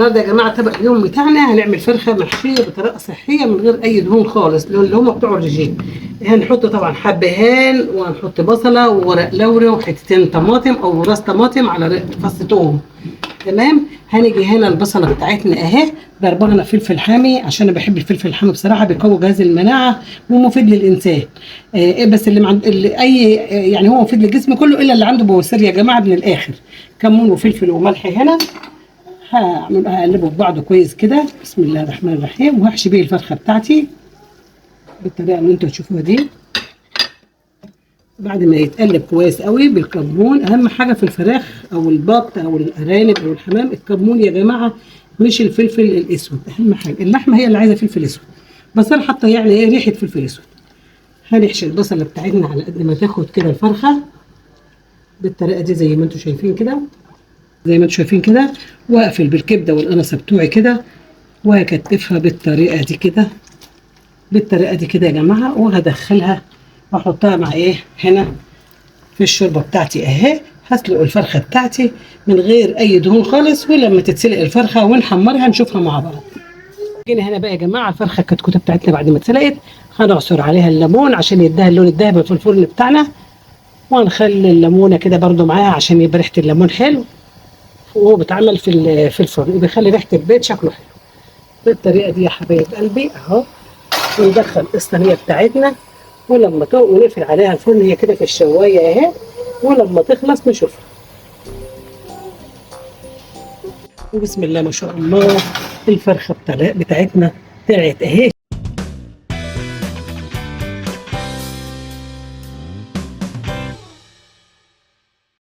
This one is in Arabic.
النهارده يا جماعه طبق اليوم بتاعنا هنعمل فرخه محشيه بطريقه صحيه من غير اي دهون خالص، اللي هم بتوع الرجيم. هنحط طبعا حبهان، وهنحط بصله وورق لوري وحتتين طماطم او راس طماطم على فص توم. تمام. هنيجي هنا البصله بتاعتنا اهي، ضربنا فلفل حامي عشان انا بحب الفلفل الحامي بصراحه، بيقوي جهاز المناعه ومفيد للانسان. بس اللي اي يعني هو مفيد للجسم كله الا اللي عنده بواسير يا جماعه من الاخر. كمون وفلفل وملح هنا. هقلبه في بعضه كويس كده. بسم الله الرحمن الرحيم. وهحشي بيه الفرخه بتاعتي بالطريقه اللي انتوا تشوفوها دي. بعد ما يتقلب كويس قوي بالكمون. اهم حاجه في الفراخ او البط او الارانب او الحمام الكمون يا جماعه، مش الفلفل الاسود. اهم حاجه اللحمه هي اللي عايزه فلفل اسود، بس انا حاطه يعني ايه ريحه فلفل اسود. هنحشي البصله بتاعتنا على قد ما تاخد كده الفرخه بالطريقه دي زي ما انتوا شايفين كده، زي ما انتوا شايفين كده. واقفل بالكبده والقنصه بتوعي كده، وهكتفها بالطريقه دي كده، بالطريقه دي كده يا جماعه. وهدخلها واحطها مع ايه هنا في الشوربه بتاعتي اهي. هسلق الفرخه بتاعتي من غير اي دهون خالص، ولما تتسلق الفرخه ونحمرها نشوفها مع بعض. جينا هنا بقى يا جماعه الفرخه الكتكوته بتاعتنا بعد ما اتسلقت، هنعصر عليها الليمون عشان يديها اللون الذهبي في الفرن بتاعنا، وهنخلي الليمونه كده برده معاها عشان يبقى ريحه الليمون حلو، وهو بيتعمل في الفرن بيخلي ريحه البيت شكله حلو. بالطريقه دي يا حبايب قلبي اهو. وندخل الصينيه بتاعتنا، ولما ونقفل عليها الفرن هي كده في الشوايه اهي، ولما تخلص نشوفها. وبسم الله ما شاء الله الفرخه بتاعتنا طلعت اهي.